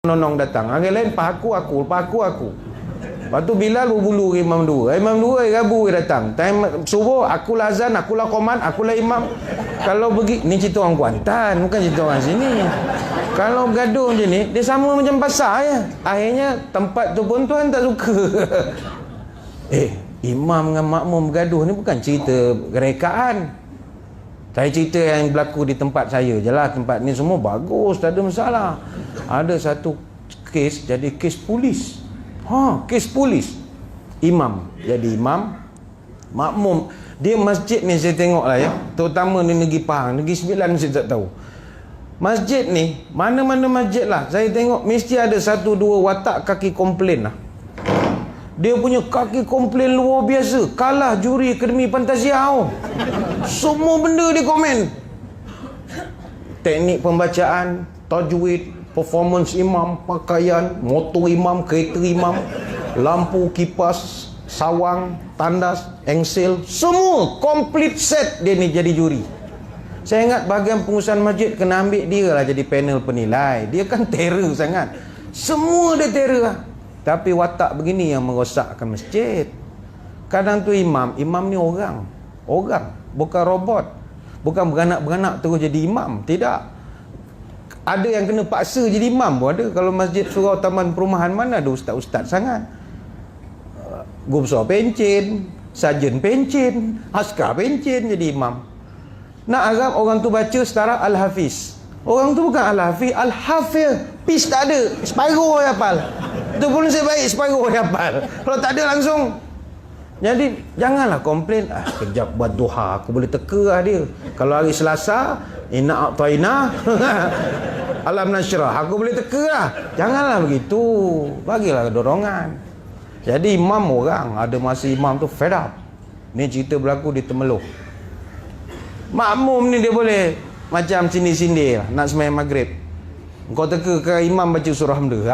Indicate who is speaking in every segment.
Speaker 1: nonong datang. Hari lain lepas aku. Lepas tu Bilal berbulu imam dua. Imam dua Rabu datang. Time subuh akulah azan, akulah qomat, akulah imam. Kalau pergi ni cerita orang Kuantan, bukan cerita orang sini. Kalau bergaduh macam ni, dia sama macam pasar ya. Akhirnya tempat tu pun tuan tak suka. Imam dengan makmum bergaduh ni bukan cerita rekaan. Saya cerita yang berlaku di tempat saya je lah. Tempat ni semua bagus, tak ada masalah. Ada satu kes jadi kes polis. Kes polis. Imam jadi imam, makmum. Dia masjid ni saya tengok lah ya, terutama di Negeri Pahang, Negeri Sembilan saya tak tahu. Masjid ni, mana-mana masjid lah, saya tengok mesti ada satu dua watak kaki komplain lah. Dia punya kaki komplain luar biasa, kalah juri Akademi Fantasia. Semua benda dia komen. Teknik pembacaan, tajwid, performance imam, pakaian, motor imam, kereta imam, lampu, kipas, sawang, tandas, engsel, semua complete set dia ni jadi juri. Saya ingat bahagian pengurusan masjid kena ambil dia lah jadi panel penilai. Dia kan terror sangat. Semua dia terror lah. Tapi watak begini yang merosakkan masjid. Kadang tu imam ni orang, bukan robot. Bukan beranak-beranak terus jadi imam, tidak. Ada yang kena paksa jadi imam pun ada. Kalau masjid surau taman perumahan mana ada ustaz-ustaz sangat. Guru besar pencen, sarjan pencen, askar pencen jadi imam. Nak harap orang tu baca setara Al-Hafiz. Orang tu bukan Al-Hafiz, Al-Hafiz. Pis tak ada, separuh dia hafal. Itu pun saya baik, separuh dia hafal. Kalau tak ada langsung. Jadi janganlah komplain, kejap buat duha aku boleh teka lah dia. Kalau hari Selasa, inna a'taina alam nasyrah, aku boleh teka lah. Janganlah begitu. Bagilah dorongan. Jadi imam orang, ada masa imam tu fed up. Ni cerita berlaku di Temeloh. Makmum ni dia boleh macam sindir-sindir lah, nak sembahyang maghrib. Kau teka ke imam baca surah Hamdah.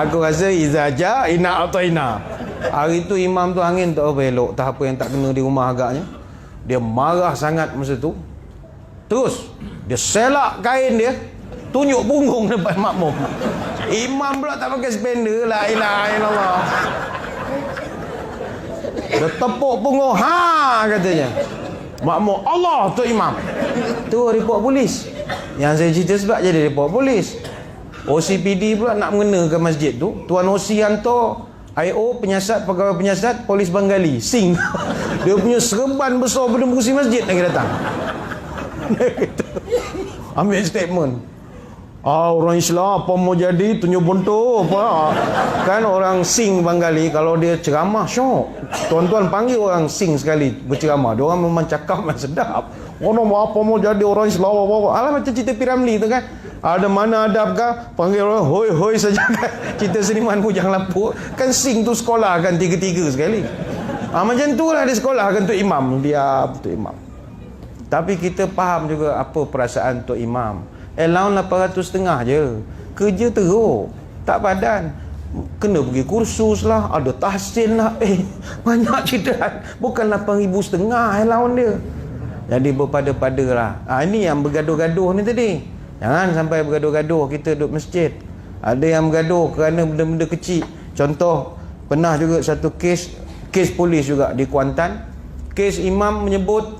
Speaker 1: Aku rasa izaja inna a'taina. Hari tu imam tu angin tak apa elok, tak apa yang tak kena di rumah agaknya. Dia marah sangat masa tu. Terus dia selak kain dia, tunjuk punggung depan makmum. Imam pula tak pakai spender, la ilaha illallah. Dia tepuk punggung, katanya. Makmum, Allah tu imam. Tu report polis. Yang saya cerita sebab jadi report polis. OCPD pula nak mengenakan masjid tu. Tuan OC hantar IO, penyiasat, pegawai penyiasat, polis Bengali, sing. Dia punya serban besar pada kursi masjid lagi datang. Ambil statement. Orang Islam apa mau jadi tunjuk bonto apa. Kan orang sing Bengali kalau dia ceramah syok. Tuan-tuan panggil orang sing sekali berceramah. Dia orang memang cakap memang sedap. Orang apa mau jadi orang Islam apa. Alah macam cerita Piramli tu kan. Ada mana adabkah? Panggil orang hoi saja kan. Cerita seniman Bujang Lapuk. Kan sing tu sekolah kan tiga-tiga sekali. Macam tu lah dia sekolah kan Tok Imam. Dia Tok Imam. Tapi kita faham juga apa perasaan Tok Imam. Allowance 800.5 je. Kerja teruk. Tak padan. Kena pergi kursus lah. Ada tahsin lah. Banyak cerita. Bukan 8,500 allowance dia. Jadi berpada-pada lah. Ini yang bergaduh-gaduh ni tadi. Jangan sampai bergaduh-gaduh kita duduk masjid. Ada yang bergaduh kerana benda-benda kecil. Contoh, pernah juga satu kes polis juga di Kuantan. Kes imam menyebut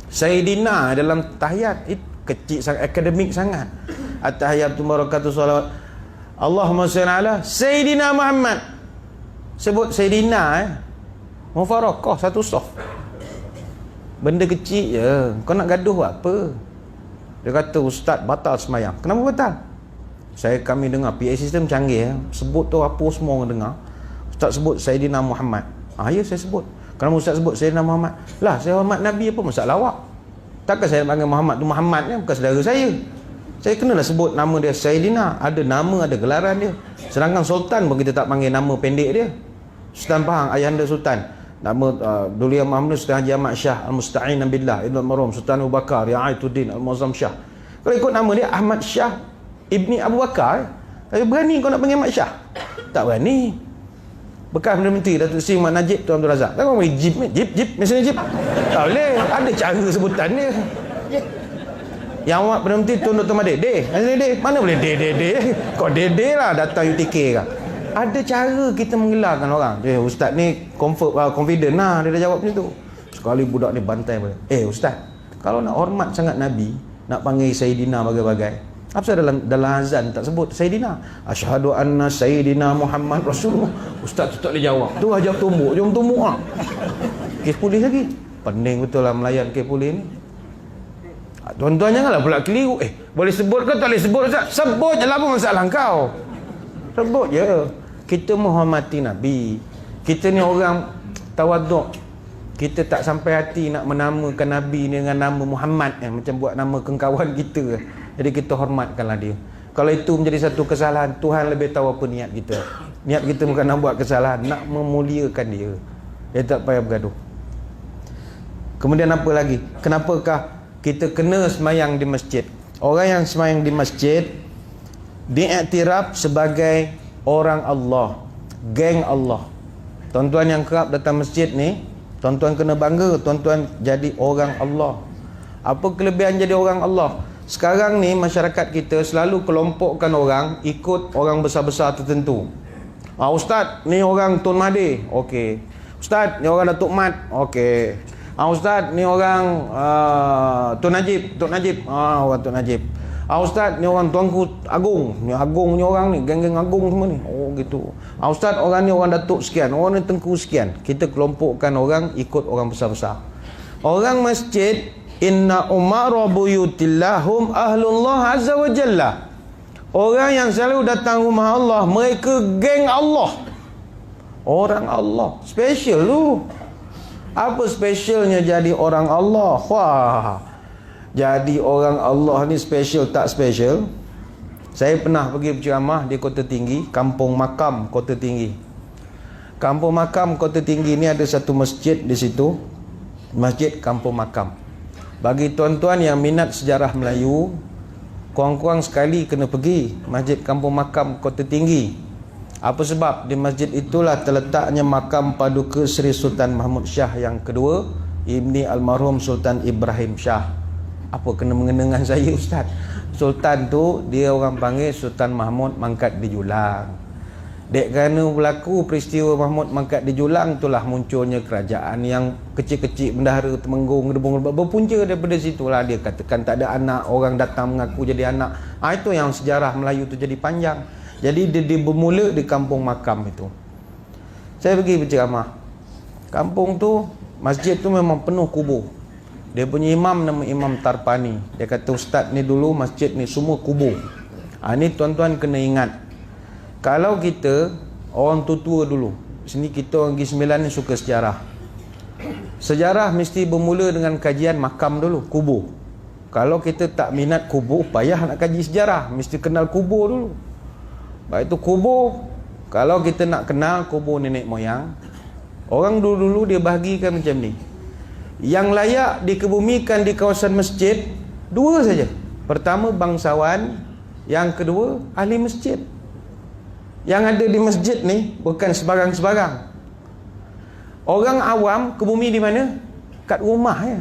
Speaker 1: Sayyidina dalam tahiyat. Kecil sangat, akademik sangat. At-tahiyatu barakatuh salawat Allahumma salli ala Sayyidina Muhammad. Sebut Sayyidina mufarakah satu saf. Benda kecil je. Kau nak gaduh apa? Dia kata ustaz batal semayang. Kenapa batal? Kami dengar PA system canggih sebut tu apa semua orang dengar. Ustaz sebut Sayyidina Muhammad. Ya saya sebut. Kenapa ustaz sebut Sayyidina Muhammad? Lah saya hormat Nabi, apa masalah awak? Takkan saya panggil Muhammad tu Muhammad ni bukan saudara saya. Saya kenalah sebut nama dia Sayyidina. Ada nama, ada gelaran dia. Sedangkan Sultan pun kita tak panggil nama pendek dia. Sultan Pahang, ayahanda Sultan. Nama Dulu Yang Maha Sultan Haji Ahmad Shah Al-Musta'in Billah Ibn Marum Sultan Abu Bakar Ya'aituddin Al-Muazzam Shah. Kalau ikut nama dia Ahmad Shah Ibni Abu Bakar. Tapi berani kau nak panggil Ahmad Shah? Tak berani. Bekas Perdana Menteri Datuk Seri Mat Najib Tuan Abdul Razak. Tak kau panggil Jip, mesinnya Jip. Tak boleh. Ada cara sebutan dia. Yang awak berhenti Tun Dr. Mahathir. Deh. Mana boleh deh. Kau deh lah datang UTK kan. Ada cara kita menggelarkan orang. Ustaz ni confident lah dia dah jawab macam tu. Sekali budak ni bantai pula. Ustaz, kalau nak hormat sangat Nabi, nak panggil Sayyidina bagai-bagai, apa dalam azan tak sebut Sayyidina? Asyhadu anna Sayyidina Muhammad Rasulullah. Ustaz tu tak boleh jawab. Tu ajar tumbuk, jom tumbuk lah. Kes polis lagi. Pening betul lah melayan kes polis ni. Tuan-tuan janganlah pula keliru. Boleh sebut ke tak boleh sebut Ustaz? Sebut je lah, apa masalah kau? Sebut je. Kita menghormati Nabi. Kita ni orang tawaduk. Kita tak sampai hati nak menamakan Nabi dengan nama Muhammad, macam buat nama kengkawan kita. Jadi kita hormatkanlah dia. Kalau itu menjadi satu kesalahan, Tuhan lebih tahu apa niat kita. Niat kita bukan nak buat kesalahan, nak memuliakan dia. Dia tak payah bergaduh. Kemudian apa lagi? Kenapakah kita kena semayang di masjid? Orang yang semayang di masjid diiktiraf sebagai orang Allah, geng Allah. Tuan-tuan yang kerap datang masjid ni, tuan-tuan kena bangga, tuan-tuan jadi orang Allah. Apa kelebihan jadi orang Allah? Sekarang ni masyarakat kita selalu kelompokkan orang ikut orang besar-besar tertentu. Ustaz, ni orang Tun Mahathir. Okey. Ustaz, ni orang Datuk Mat. Okey. Ustaz, ni orang Tun Najib. Orang Tun Najib. Ustaz, ni orang Tuanku Agung. Ni Agung ni orang ni, geng-geng Agung semua ni. Gitu. Ustaz, orang ni orang Datuk sekian, orang ni Tengku sekian. Kita kelompokkan orang ikut orang besar-besar. Orang masjid, inna umara buyutillahum ahlullah azza wa jalla. Orang yang selalu datang rumah Allah, mereka geng Allah. Orang Allah. Special tu. Apa specialnya jadi orang Allah? Wah. Jadi orang Allah ni special tak special? Saya pernah pergi berceramah di Kota Tinggi, Kampung Makam Kota Tinggi. Kampung Makam Kota Tinggi ni ada satu masjid di situ. Masjid Kampung Makam. Bagi tuan-tuan yang minat sejarah Melayu, kurang-kurang sekali kena pergi Masjid Kampung Makam Kota Tinggi. Apa sebab? Di masjid itulah terletaknya makam Paduka Seri Sultan Mahmud Shah yang kedua, Ibni Almarhum Sultan Ibrahim Shah. Apa kena mengenai dengan saya Ustaz? Sultan tu dia orang panggil Sultan Mahmud mangkat di Julang. Dek kerana berlaku peristiwa Mahmud mangkat di Julang, itulah munculnya kerajaan yang kecil-kecil bendahara Temenggung berpunca daripada situlah. Dia katakan tak ada anak, orang datang mengaku jadi anak. Itu yang sejarah Melayu tu jadi panjang. Jadi dia bermula di Kampung Makam itu. Saya pergi berceramah. Kampung tu, masjid tu memang penuh kubur. Dia punya imam nama Imam Tarpani. Dia kata ustaz ni dulu masjid ni semua kubur. Ni tuan-tuan kena ingat. Kalau kita orang tua dulu, sini kita orang Negeri Sembilan ni suka sejarah. Sejarah mesti bermula dengan kajian makam dulu, kubur. Kalau kita tak minat kubur, payah nak kaji sejarah, mesti kenal kubur dulu. Baik itu kubur, kalau kita nak kenal kubur nenek moyang, orang dulu-dulu dia bahagikan macam ni. Yang layak dikebumikan di kawasan masjid, dua saja. Pertama bangsawan, yang kedua ahli masjid. Yang ada di masjid ni bukan sebarang-sebarang. Orang awam kebumi di mana? Kat rumah ya.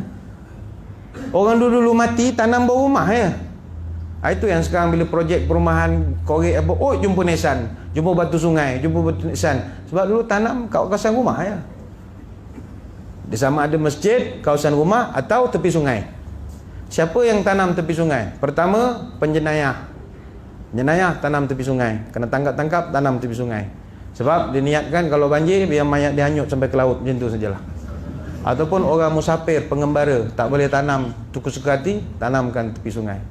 Speaker 1: Orang dulu mati tanam bawah rumah ya. Itu yang sekarang bila projek perumahan korek apa, jumpa nisan, jumpa batu sungai, jumpa batu nisan. Sebab dulu tanam kat kawasan rumah ya. Di sama ada masjid, kawasan rumah atau tepi sungai. Siapa yang tanam tepi sungai? Pertama penjenayah. Jenayah tanam tepi sungai, kena tangkap-tangkap tanam tepi sungai. Sebab diniatkan kalau banjir biar mayat dia hanyut sampai ke laut, macam tu sajalah. Ataupun orang musafir, pengembara tak boleh tanam tuku suka hati, tanamkan tepi sungai.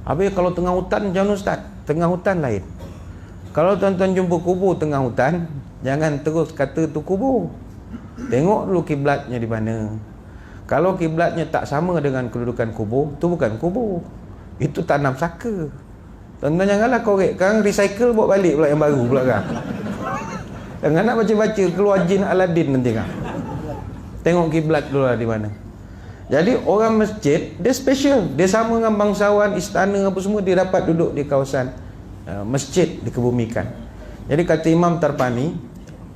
Speaker 1: Habis kalau tengah hutan macam mana ustaz? Tengah hutan lain. Kalau tuan-tuan jumpa kubur tengah hutan, jangan terus kata tu kubur. Tengok dulu kiblatnya di mana. Kalau kiblatnya tak sama dengan kedudukan kubur, tu bukan kubur. Itu tanam saka. Tuan-tuan janganlah korek. Sekarang recycle buat balik pula yang baru pula kan. Jangan nak baca-baca keluar jin Aladdin nanti kan. Tengok kiblat dulu lah di mana. Jadi orang masjid dia special. Dia sama dengan bangsawan, istana apa semua, dia dapat duduk di kawasan masjid dikebumikan. Jadi kata Imam Tarpani,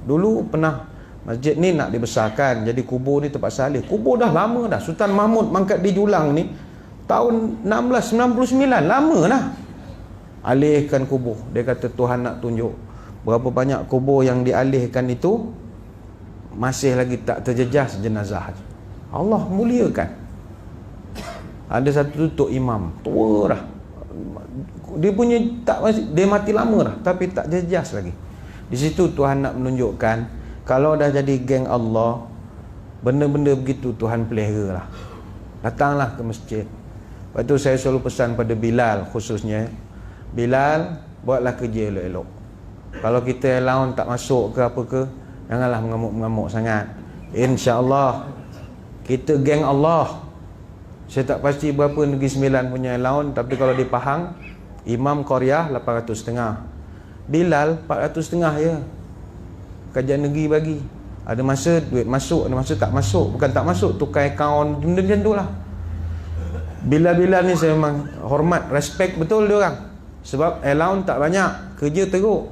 Speaker 1: dulu pernah masjid ni nak dibesarkan, jadi kubur ni terpaksa alih. Kubur dah lama dah. Sultan Mahmud mangkat di Julang ni tahun 1699, lama lah. Alihkan kubur. Dia kata Tuhan nak tunjuk berapa banyak kubur yang dialihkan itu masih lagi tak terjejas jenazah. Allah muliakan. Ada satu tok imam tua dah, dia punya tak, dia mati lama dah tapi tak jejas lagi. Di situ Tuhan nak menunjukkan kalau dah jadi geng Allah, benda-benda begitu Tuhan pelihara lah. Datanglah ke masjid. Lepas tu saya selalu pesan pada Bilal khususnya, Bilal, buatlah kerja elok-elok. Kalau kita allowance tak masuk ke apa ke, janganlah mengamuk-mengamuk sangat. InsyaAllah kita geng Allah. Saya tak pasti berapa Negeri Sembilan punya allowance, tapi kalau di Pahang, Imam Qaryah 800.5, Bilal 400.5 je. Kajian negeri bagi. Ada masa duit masuk, ada masa tak masuk. Bukan tak masuk, tukar akaun, benda macam tu lah. Bilal-Bilal ni saya memang hormat, respect betul dia orang. Sebab allowance tak banyak, kerja teruk.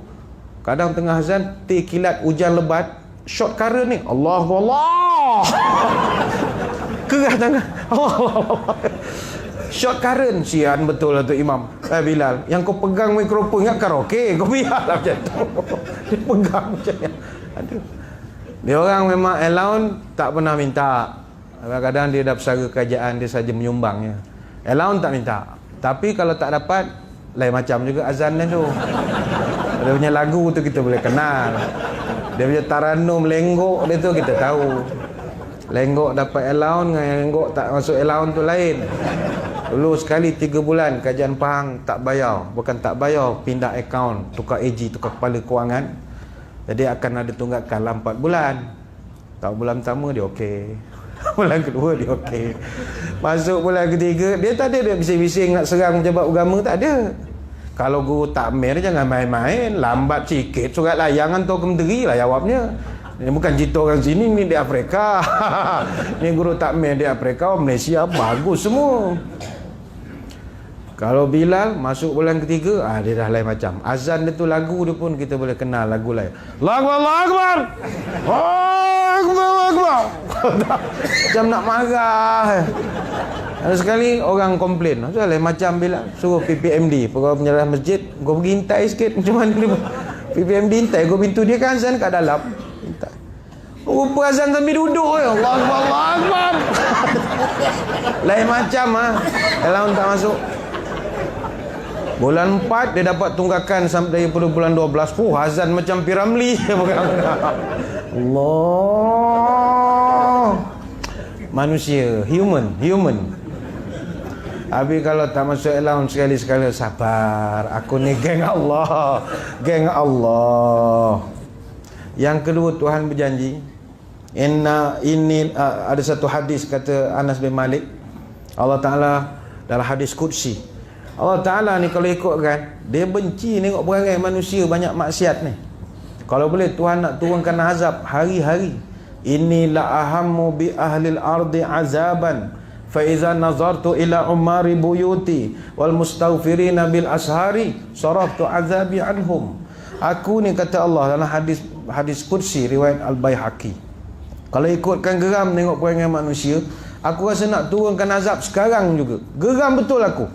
Speaker 1: Kadang tengah azan, kilat hujan lebat, short current ni, Allah kerah tangan, Allah. Short current, sian betul lah tu Imam Bilal. Yang kau pegang mikrofon ingat karaoke, kau biarlah macam tu. Dia pegang macam ni. Aduh. Dia orang memang allowance tak pernah minta. Kadang-kadang dia dah bersara kerajaan, dia saja menyumbangnya. Allowance tak minta. Tapi kalau tak dapat, lain macam juga azan dia tu. Dia punya lagu tu kita boleh kenal. Dia punya taranum lenggok dia tu kita tahu. Lenggok dapat allowance dengan lenggok tak masuk allowance tu lain. Dulu sekali 3 bulan kajian Pahang tak bayar. Bukan tak bayar, pindah akaun, tukar AG, tukar kepala kewangan. Jadi akan ada tunggakan dalam 4 bulan. Tak, bulan pertama dia okey. Bulan kedua dia okey. Masuk bulan ketiga, dia tak ada dia bising-bising nak serang pejabat agama, tak ada. Kalau guru takmir jangan main-main, lambat sikit surat layangan tu ke menteri lah jawabnya. Ini bukan cerita orang sini, ni di Afrika. Ni guru takmir di Afrika, Malaysia, bagus semua. Kalau Bilal masuk bulan ketiga, dia dah lain macam. Azan dia tu lagu dia pun kita boleh kenal lagu lain. Allahu Akbar. Allahu Akbar. Macam nak marah. Ada sekali orang komplain, lain macam Bilal, suruh PPMD, pegawai penyerah masjid, kau pergi hintai sikit macam mana dia. PPMD hintai, kau pintu dia kan azan kat dalam. Hintai. Rupa azan sambil duduk je. Allahu Akbar. Lain macam Kalau tak masuk. Bulan 4 dia dapat tunggakan sampai daripada bulan 12. Azan macam Piramli. Allah. Manusia, human. Habis kalau tak masuk allowance sekali-sekala, sabar. Aku ni geng Allah. Geng Allah. Yang kedua, Tuhan berjanji. Ada satu hadis kata Anas bin Malik. Allah Ta'ala dalam hadis Qudsi. Allah Ta'ala ni kalau ikutkan, dia benci tengok perangai manusia banyak maksiat ni. Kalau boleh Tuhan nak turunkan azab hari-hari. Inni la ahammu bi ahlil ardi azaban fa iza nazartu ila umari buyuti wal mustaghfirina bil ashari saraftu azabi anhum. Aku ni kata Allah dalam hadis qudsi riwayat Al-Baihaqi, kalau ikutkan geram tengok perangai manusia, aku rasa nak turunkan azab sekarang juga. Geram betul aku.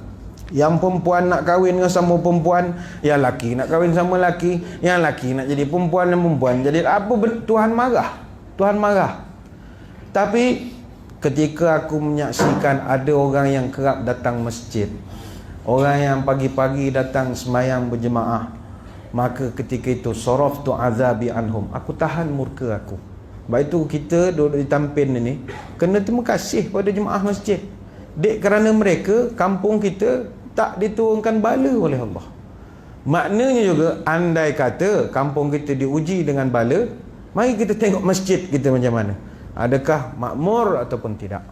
Speaker 1: Yang perempuan nak kahwin dengan sama perempuan, yang laki nak kahwin sama laki, yang laki nak jadi perempuan dan perempuan jadi apa, Tuhan marah. Tuhan marah. Tapi ketika aku menyaksikan ada orang yang kerap datang masjid, orang yang pagi-pagi datang semayang berjemaah, maka ketika itu saraftu azabi anhum, aku tahan murka aku. Sebab itu kita duduk di Tampin ini kena terima kasih pada jemaah masjid. Dek kerana mereka, kampung kita tak diturunkan bala oleh Allah. Maknanya juga, andai kata kampung kita diuji dengan bala, mari kita tengok masjid kita macam mana. Adakah makmur ataupun tidak.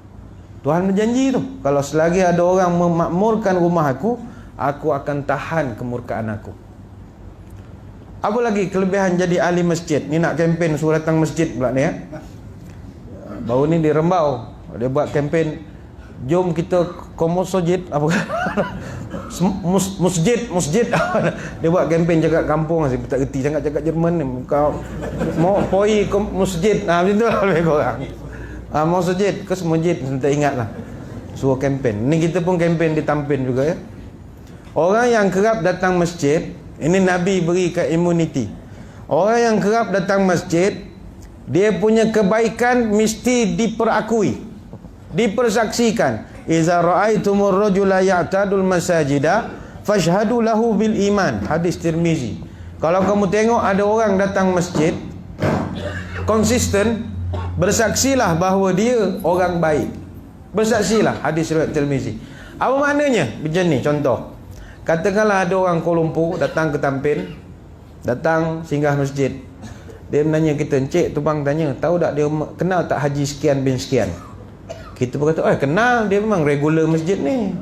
Speaker 1: Tuhan berjanji tu, kalau selagi ada orang memakmurkan rumah aku akan tahan kemurkaan aku. Apa lagi kelebihan jadi ahli masjid? Ni nak kempen suruh datang masjid pula ni Baru ni di Rembau dia buat kempen, jom kita komosojid apa masjid. Dia buat kempen jaga kampung, saya tak reti sangat cakap Jerman ni. Kau mau poi masjid, macam tu lah lebih kurang. Masjid ke masjid, saya tak ingat lah. Suruh kempen. Ni kita pun kempen di Tampin juga ya. Orang yang kerap datang masjid, ini Nabi berikan immunity. Orang yang kerap datang masjid, dia punya kebaikan mesti diperakui, dipersaksikan. Iza ra'aitumur rajula ya'tadul masajida fashhadu lahu bil iman. Hadis Tirmizi. Kalau kamu tengok ada orang datang masjid konsisten, bersaksilah bahawa dia orang baik. Bersaksilah. Hadis riwayat Tirmizi. Apa maknanya? Macam ni contoh. Katakanlah ada orang Kuala Lumpur datang ke Tampin, datang singgah masjid. Dia menanya kita, "Encik, tumpang tanya, tahu tak dia kenal tak Haji sekian bin sekian?" Kita pun kata, kenal, dia memang regular masjid ni.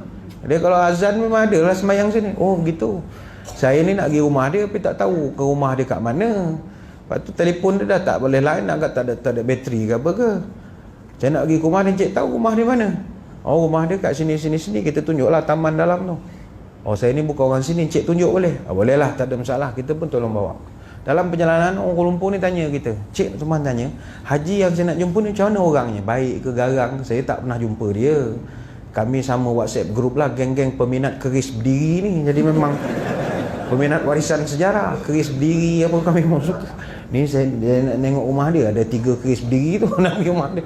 Speaker 1: Dia kalau azan memang ada lah sembahyang sini. Oh gitu. Saya ni nak pergi rumah dia tapi tak tahu ke rumah dia kat mana. Lepas tu telefon dia dah tak boleh line, agak tak ada bateri ke apa ke. Saya nak pergi ke rumah dia, "Encik tahu rumah dia mana?" "Oh, rumah dia kat sini. Kita tunjuklah taman dalam tu." "Oh, saya ni bukan orang sini, encik tunjuk boleh?" "Boleh lah, tak ada masalah." Kita pun tolong bawa. Dalam perjalanan orang Kuala Lumpur ni tanya kita, "Cik, teman tanya, haji yang saya nak jumpa ni macam mana orangnya? Baik ke garang?" "Saya tak pernah jumpa dia. Kami sama WhatsApp group lah, geng-geng peminat keris berdiri ni. Jadi memang peminat warisan sejarah, keris berdiri apa kami masuk. Ni saya nak tengok rumah dia, ada 3 keris berdiri tu nak pergi rumah dia.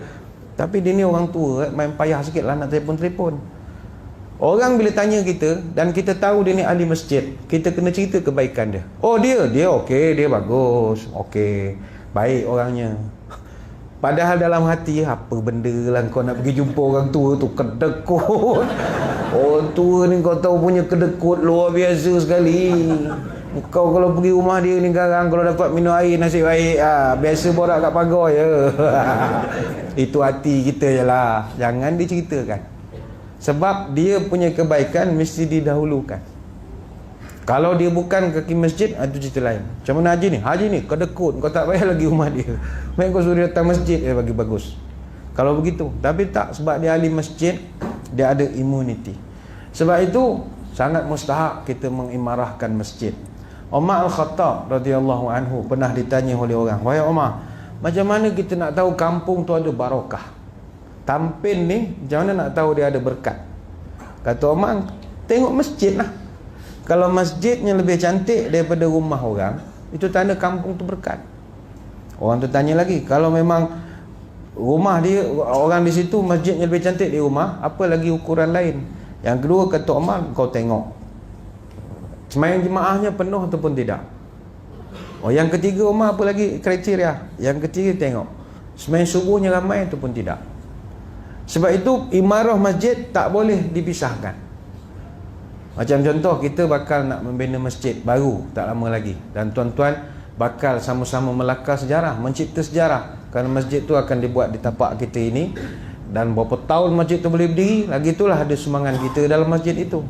Speaker 1: Tapi dia ni orang tua, main payah sikit lah nak telefon-telefon." Orang bila tanya kita dan kita tahu dia ni ahli masjid, kita kena cerita kebaikan dia. "Oh, dia okey, dia bagus, okey, baik orangnya." Padahal dalam hati, apa benda lah kau nak pergi jumpa orang tua tu, kedekut. Orang tua ni kau tahu punya kedekut luar biasa sekali. Kau kalau pergi rumah dia ni garang, kalau dapat minum air nasib baik, biasa borak kat pagar je. Itu hati kita je lah, jangan diceritakan. Sebab dia punya kebaikan mesti didahulukan. Kalau dia bukan kaki masjid, itu cerita lain. Macam mana haji ni kedekut, kau tak payah lagi rumah dia. Main kau suruh datang masjid, bagi bagus. Kalau begitu. Tapi tak, sebab dia ahli masjid, dia ada immunity. Sebab itu sangat mustahak kita mengimarahkan masjid. Umar Al-Khattab radhiyallahu anhu pernah ditanya oleh orang, "Wahai Umar, macam mana kita nak tahu kampung tu ada barakah? Tampin ni macam mana nak tahu dia ada berkat?" Kata Umar, "Tengok masjid lah. Kalau masjidnya lebih cantik daripada rumah orang, itu tanda kampung tu berkat." Orang tu tanya lagi, "Kalau memang rumah dia, orang di situ masjidnya lebih cantik di rumah, apa lagi ukuran lain?" Yang kedua kata Umar, "Kau tengok sembahyang jemaahnya penuh ataupun tidak." Yang ketiga Umar, apa lagi kriteria? Yang ketiga tengok sembahyang subuhnya ramai ataupun tidak. Sebab itu imarah masjid tak boleh dipisahkan. Macam contoh, kita bakal nak membina masjid baru tak lama lagi, dan tuan-tuan bakal sama-sama melakar sejarah, mencipta sejarah, kerana masjid tu akan dibuat di tapak kita ini. Dan berapa tahun masjid tu boleh berdiri, lagi itulah ada sumbangan kita dalam masjid itu.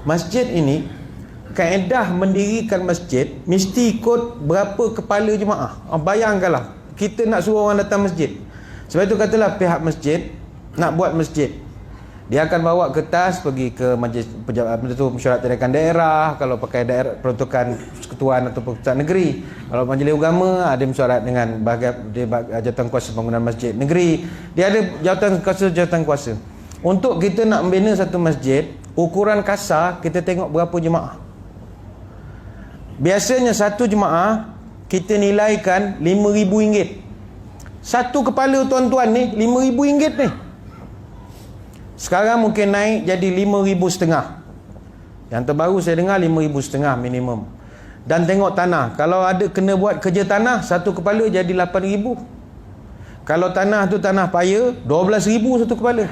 Speaker 1: Masjid ini, kaedah mendirikan masjid mesti ikut berapa kepala jemaah. Bayangkanlah kita nak suruh orang datang masjid. Sebab itu katalah pihak masjid nak buat masjid, dia akan bawa kertas pergi ke majlis pejabat itu, mesyuarat tindakan daerah. Kalau pakai daerah peruntukan persekutuan atau persekutuan negeri, kalau majlis agama ada mesyuarat dengan jawatan kuasa pembangunan masjid negeri, dia ada jawatan kuasa. Untuk kita nak membina satu masjid, ukuran kasar kita tengok berapa jemaah. Biasanya satu jemaah kita nilaikan RM5,000. Satu kepala tuan-tuan ni RM5,000 ni. Sekarang mungkin naik jadi RM5,500. Yang terbaru saya dengar RM5,500 minimum. Dan tengok tanah, kalau ada kena buat kerja tanah, satu kepala jadi RM8,000. Kalau tanah tu tanah paya, RM12,000 satu kepala.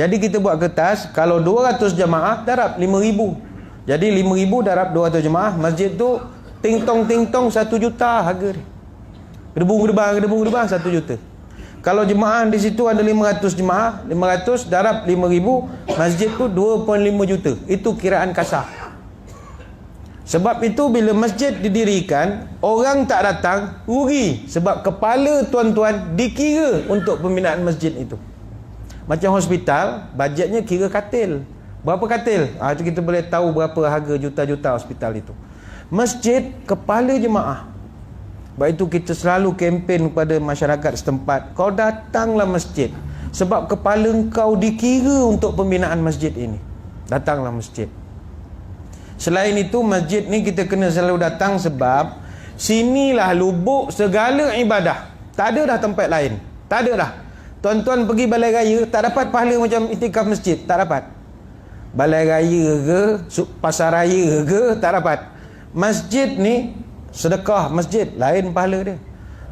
Speaker 1: Jadi kita buat kertas, kalau 200 jemaah darab RM5,000. Jadi RM5,000 darab 200 jemaah, masjid tu ting-tong 1 juta harga dia. Gedebung-gedebang 1 juta. Kalau jemaah di situ ada 500 jemaah, 500 darab 5,000, masjid tu 2.5 juta. Itu kiraan kasar. Sebab itu bila masjid didirikan, orang tak datang, rugi. Sebab kepala tuan-tuan dikira untuk pembinaan masjid itu. Macam hospital, bajetnya kira katil. Berapa katil? Itu kita boleh tahu berapa harga juta-juta hospital itu. Masjid, kepala jemaah. Sebab itu kita selalu kempen kepada masyarakat setempat, kau datanglah masjid. Sebab kepala engkau dikira untuk pembinaan masjid ini. Datanglah masjid. Selain itu, masjid ni kita kena selalu datang sebab sinilah lubuk segala ibadah. Tak ada dah tempat lain. Tak ada dah. Tuan-tuan pergi balai raya, tak dapat pahala macam itikaf masjid. Tak dapat. Balai raya ke, pasar raya ke, tak dapat. Masjid ni, sedekah masjid, lain pahala dia.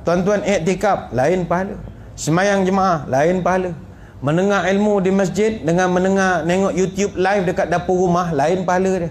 Speaker 1: Tuan-tuan iktikaf, lain pahala. Semayang jemaah, lain pahala. Mendengar ilmu di masjid dengan mendengar, tengok YouTube live dekat dapur rumah, lain pahala dia.